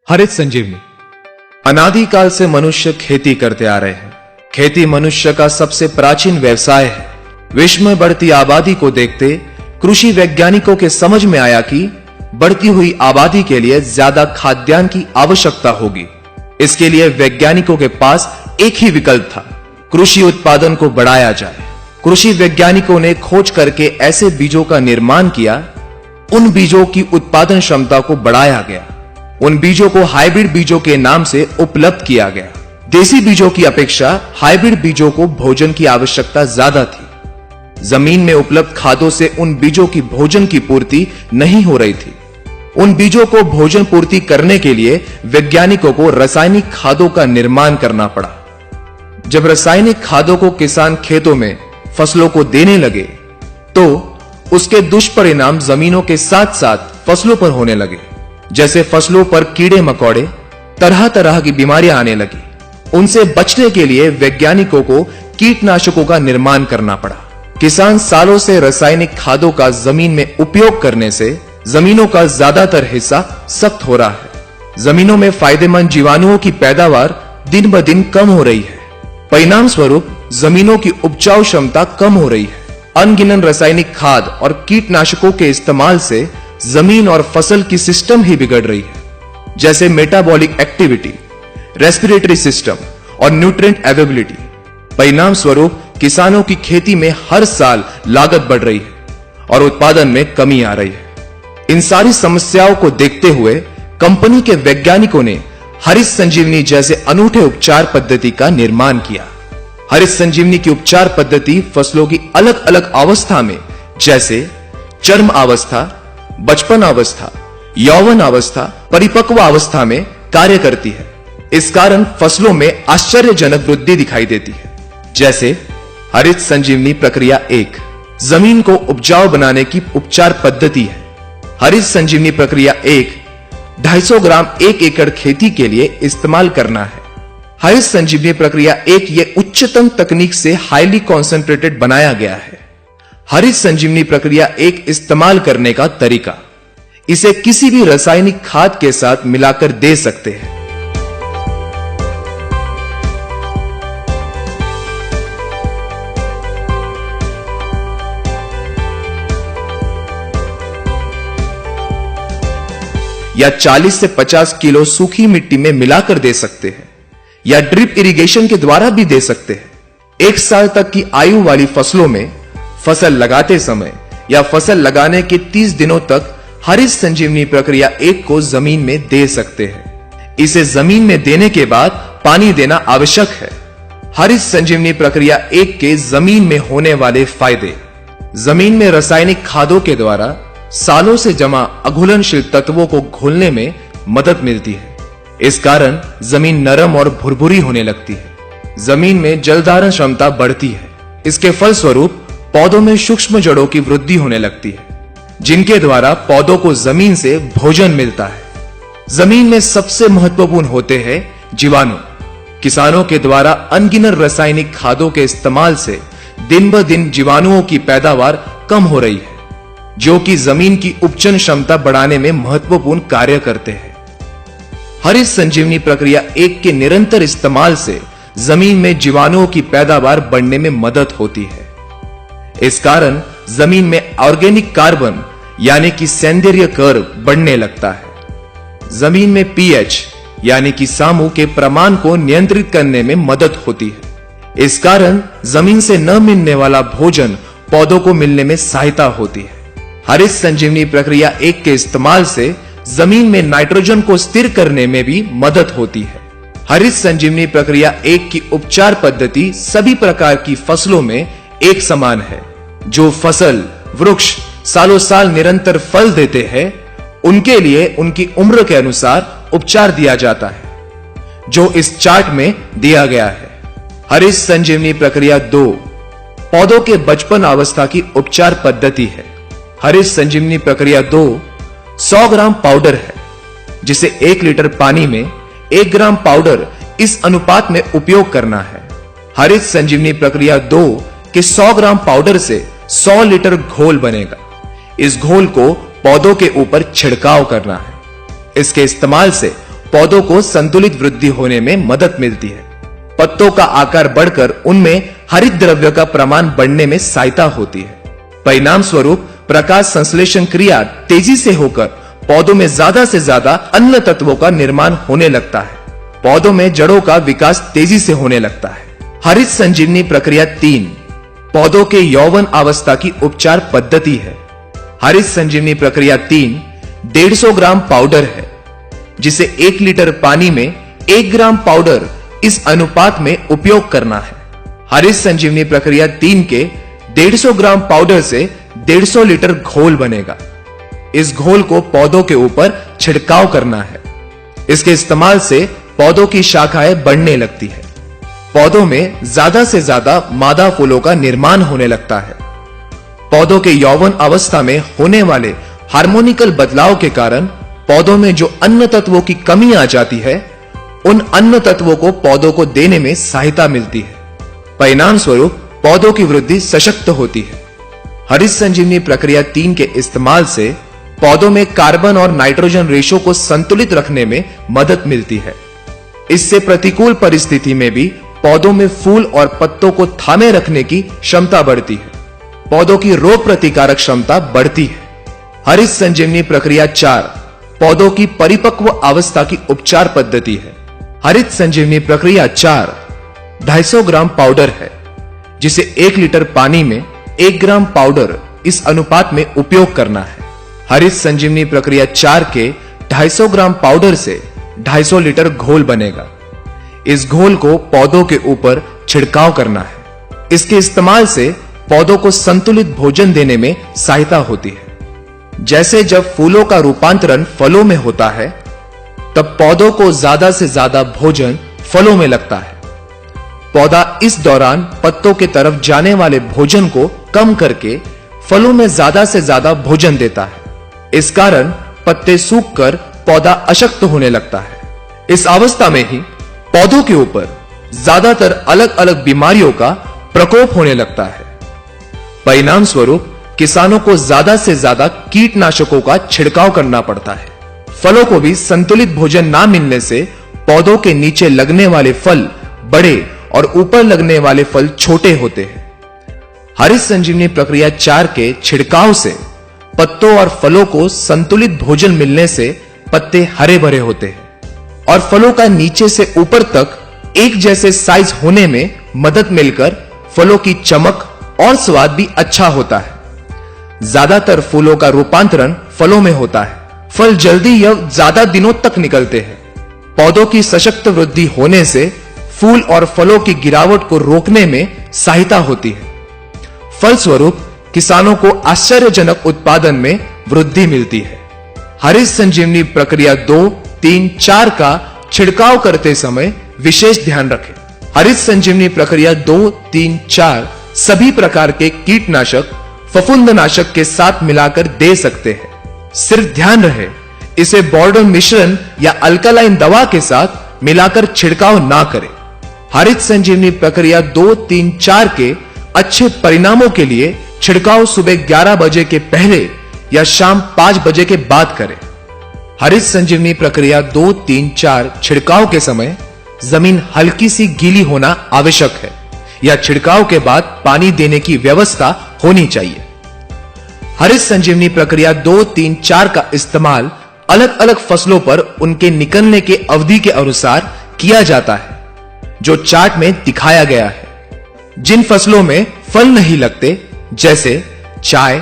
हरित संजीवनी। अनादिकाल से मनुष्य खेती करते आ रहे हैं। खेती मनुष्य का सबसे प्राचीन व्यवसाय है। विश्व में बढ़ती आबादी को देखते कृषि वैज्ञानिकों के समझ में आया कि बढ़ती हुई आबादी के लिए ज्यादा खाद्यान्न की आवश्यकता होगी। इसके लिए वैज्ञानिकों के पास एक ही विकल्प था, कृषि उत्पादन को बढ़ाया जाए। कृषि वैज्ञानिकों ने खोज करके ऐसे बीजों का निर्माण किया, उन बीजों की उत्पादन क्षमता को बढ़ाया गया। उन बीजों को हाइब्रिड बीजों के नाम से उपलब्ध किया गया। देसी बीजों की अपेक्षा हाइब्रिड बीजों को भोजन की आवश्यकता ज्यादा थी। जमीन में उपलब्ध खादों से उन बीजों की भोजन की पूर्ति नहीं हो रही थी। उन बीजों को भोजन पूर्ति करने के लिए वैज्ञानिकों को रासायनिक खादों का निर्माण करना पड़ा। जब रासायनिक खादों को किसान खेतों में फसलों को देने लगे तो उसके दुष्परिणाम जमीनों के साथ साथ फसलों पर होने लगे। जैसे फसलों पर कीड़े मकोड़े, तरह तरह की बीमारियां आने लगी। उनसे बचने के लिए वैज्ञानिकों को कीटनाशकों का निर्माण करना पड़ा। किसान सालों से रासायनिक खादों का जमीन में उपयोग करने से जमीनों का ज्यादातर हिस्सा सख्त हो रहा है। जमीनों में फायदेमंद जीवाणुओं की पैदावार दिन ब दिन कम हो रही है। परिणाम स्वरूप जमीनों की उपजाऊ क्षमता कम हो रही है। अनगिनत रासायनिक खाद और कीटनाशकों के इस्तेमाल से जमीन और फसल की सिस्टम ही बिगड़ रही है, जैसे मेटाबॉलिक एक्टिविटी, रेस्पिरेटरी सिस्टम और न्यूट्रिएंट अवेलेबिलिटी। परिणाम स्वरूप किसानों की खेती में हर साल लागत बढ़ रही है और उत्पादन में कमी आ रही है। इन सारी समस्याओं को देखते हुए कंपनी के वैज्ञानिकों ने हरित संजीवनी जैसे अनूठे उपचार पद्धति का निर्माण किया। हरित संजीवनी की उपचार पद्धति फसलों की अलग अलग अवस्था में, जैसे चरम अवस्था, बचपन अवस्था, यौवन अवस्था, परिपक्व अवस्था में कार्य करती है। इस कारण फसलों में आश्चर्यजनक वृद्धि दिखाई देती है। जैसे हरित संजीवनी प्रक्रिया 1 जमीन को उपजाऊ बनाने की उपचार पद्धति है। हरित संजीवनी प्रक्रिया 1 250 ग्राम 1 एकड़ खेती के लिए इस्तेमाल करना है। हरित संजीवनी प्रक्रिया 1 ये उच्चतम तकनीक से हाईली कॉन्सेंट्रेटेड बनाया गया है। हरित संजीवनी प्रक्रिया 1 इस्तेमाल करने का तरीका, इसे किसी भी रासायनिक खाद के साथ मिलाकर दे सकते हैं। या 40 से 50 किलो सूखी मिट्टी में मिलाकर दे सकते हैं, या ड्रिप इरिगेशन के द्वारा भी दे सकते हैं। 1 साल तक की आयु वाली फसलों में फसल लगाते समय या फसल लगाने के 30 दिनों तक हरित संजीवनी प्रक्रिया 1 को जमीन में दे सकते हैं। इसे जमीन में देने के बाद पानी देना आवश्यक है। हरित संजीवनी प्रक्रिया 1 के जमीन में होने वाले फायदे, जमीन में रासायनिक खादों के द्वारा सालों से जमा अघुलनशील तत्वों को घोलने में मदद मिलती है। इस कारण जमीन नरम और भुरभुरी होने लगती है। जमीन में जलधारण क्षमता बढ़ती है। इसके फलस्वरूप पौधों में सूक्ष्म जड़ों की वृद्धि होने लगती है, जिनके द्वारा पौधों को जमीन से भोजन मिलता है। जमीन में सबसे महत्वपूर्ण होते हैं जीवाणु। किसानों के द्वारा अनगिनत रासायनिक खादों के इस्तेमाल से दिन ब दिन जीवाणुओं की पैदावार कम हो रही है, जो कि जमीन की उपजन क्षमता बढ़ाने में महत्वपूर्ण कार्य करते हैं। हरित संजीवनी प्रक्रिया 1 के निरंतर इस्तेमाल से जमीन में जीवाणुओं की पैदावार बढ़ने में मदद होती है। इस कारण जमीन में ऑर्गेनिक कार्बन यानी कि सौंदर्य कर्व बढ़ने लगता है। जमीन में पीएच यानी कि सामू के प्रमाण को नियंत्रित करने में मदद होती है। इस कारण जमीन से न मिलने वाला भोजन पौधों को मिलने में सहायता होती है। हरित संजीवनी प्रक्रिया 1 के इस्तेमाल से जमीन में नाइट्रोजन को स्थिर करने में भी मदद होती है। हरित संजीवनी प्रक्रिया 1 की उपचार पद्धति सभी प्रकार की फसलों में एक समान है। जो फसल वृक्ष सालों साल निरंतर फल देते हैं, उनके लिए उनकी उम्र के अनुसार उपचार दिया जाता है, जो इस चार्ट में दिया गया है। हरित संजीवनी प्रक्रिया 2 पौधों के बचपन अवस्था की उपचार पद्धति है। हरित संजीवनी प्रक्रिया 2 100 ग्राम पाउडर है, जिसे 1 लीटर पानी में 1 ग्राम पाउडर इस अनुपात में उपयोग करना है। हरित संजीवनी प्रक्रिया 2 के 100 ग्राम पाउडर से 100 लीटर घोल बनेगा। इस घोल को पौधों के ऊपर छिड़काव करना है। इसके इस्तेमाल से पौधों को संतुलित वृद्धि होने में मदद मिलती है। पत्तों का आकार बढ़कर उनमें हरित द्रव्य का प्रमाण बढ़ने में सहायता होती है। परिणाम स्वरूप प्रकाश संश्लेषण क्रिया तेजी से होकर पौधों में ज्यादा से ज्यादा अन्य तत्वों का निर्माण होने लगता है। पौधों में जड़ों का विकास तेजी से होने लगता है। हरित संजीवनी प्रक्रिया 3 पौधों के यौवन अवस्था की उपचार पद्धति है। हरित संजीवनी प्रक्रिया 3 150 ग्राम पाउडर है, जिसे 1 लीटर पानी में 1 ग्राम पाउडर इस अनुपात में उपयोग करना है। हरित संजीवनी प्रक्रिया 3 के 150 ग्राम पाउडर से 150 लीटर घोल बनेगा। इस घोल को पौधों के ऊपर छिड़काव करना है। इसके इस्तेमाल से पौधों की शाखाएं बढ़ने लगती है। पौधों में ज्यादा से ज्यादा मादा फूलों का निर्माण होने लगता है। पौधों के यौवन अवस्था में होने वाले हार्मोनिकल बदलाव के कारण पौधों में जो अन्य तत्वों की कमी आ जाती है, उन अन्य तत्वों को पौधों को देने में सहायता मिलती है। परिणाम स्वरूप पौधों की वृद्धि सशक्त होती है। हरित संजीवनी प्रक्रिया 3 के इस्तेमाल से पौधों में कार्बन और नाइट्रोजन रेशो को संतुलित रखने में मदद मिलती है। इससे प्रतिकूल परिस्थिति में भी पौधों में फूल और पत्तों को थामे रखने की क्षमता बढ़ती है। पौधों की रोग प्रतिकारक क्षमता बढ़ती है। हरित संजीवनी प्रक्रिया 4 पौधों की परिपक्व अवस्था की उपचार पद्धति है। हरित संजीवनी प्रक्रिया 4 250 ग्राम पाउडर है, जिसे 1 लीटर पानी में 1 ग्राम पाउडर इस अनुपात में उपयोग करना है। हरित संजीवनी प्रक्रिया 4 के 250 ग्राम पाउडर से 250 लीटर घोल बनेगा। इस घोल को पौधों के ऊपर छिड़काव करना है। इसके इस्तेमाल से पौधों को संतुलित भोजन देने में सहायता होती है। जैसे जब फूलों का रूपांतरण फलों में होता है, तब पौधों को ज्यादा से ज्यादा भोजन फलों में लगता है। पौधा इस दौरान पत्तों के तरफ जाने वाले भोजन को कम करके फलों में ज्यादा से ज्यादा भोजन देता है। इस कारण पत्ते सूखकर पौधा अशक्त होने लगता है। इस अवस्था में ही पौधों के ऊपर ज्यादातर अलग अलग बीमारियों का प्रकोप होने लगता है। परिणाम स्वरूप किसानों को ज्यादा से ज्यादा कीटनाशकों का छिड़काव करना पड़ता है। फलों को भी संतुलित भोजन ना मिलने से पौधों के नीचे लगने वाले फल बड़े और ऊपर लगने वाले फल छोटे होते हैं। हरित संजीवनी प्रक्रिया 4 के छिड़काव से पत्तों और फलों को संतुलित भोजन मिलने से पत्ते हरे भरे होते हैं और फलों का नीचे से ऊपर तक एक जैसे साइज होने में मदद मिलकर फलों की चमक और स्वाद भी अच्छा होता है। ज्यादातर फूलों का रूपांतरण फलों में होता है। फल जल्दी या ज्यादा दिनों तक निकलते हैं। पौधों की सशक्त वृद्धि होने से फूल और फलों की गिरावट को रोकने में सहायता होती है। फलस्वरूप किसानों को आश्चर्यजनक उत्पादन में वृद्धि मिलती है। हरित संजीवनी प्रक्रिया 2, 3, 4 का छिड़काव करते समय विशेष ध्यान रखें। हरित संजीवनी प्रक्रिया 2, 3, 4 सभी प्रकार के कीटनाशक फफूंदनाशक के साथ मिलाकर दे सकते हैं। सिर्फ ध्यान रहे इसे बॉर्डर मिश्रण या अल्कलाइन दवा के साथ मिलाकर छिड़काव ना करें। हरित संजीवनी प्रक्रिया 2, 3, 4 के अच्छे परिणामों के लिए छिड़काव सुबह 11 बजे के पहले या शाम 5 बजे के बाद करें। हरित संजीवनी प्रक्रिया 2, 3, 4 छिड़काव के समय जमीन हल्की सी गीली होना आवश्यक है या छिड़काव के बाद पानी देने की व्यवस्था होनी चाहिए। हरित संजीवनी प्रक्रिया 2, 3, 4 का इस्तेमाल अलग अलग फसलों पर उनके निकलने के अवधि के अनुसार किया जाता है, जो चार्ट में दिखाया गया है। जिन फसलों में फल नहीं लगते, जैसे चाय,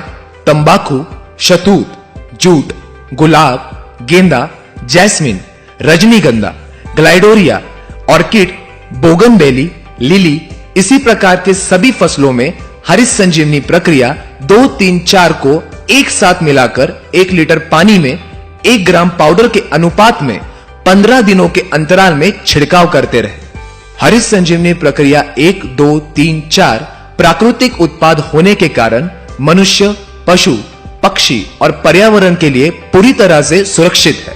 तंबाकू, शहतूत, जूट, गुलाब, गेंदा, जैस्मिन, रजनीगंधा, ग्लाइडोरिया, ऑर्किड, बोगनवेली, लिली, इसी प्रकार के सभी फसलों में हरित संजीवनी प्रक्रिया 2, 3, 4 को एक साथ मिलाकर 1 लीटर पानी में 1 ग्राम पाउडर के अनुपात में 15 दिनों के अंतराल में छिड़काव करते रहे। हरित संजीवनी प्रक्रिया 1, 2, 3, 4 प्राकृतिक उत्पाद होने के कारण मनुष्य, पशु, पक्षी और पर्यावरण के लिए पूरी तरह से सुरक्षित है।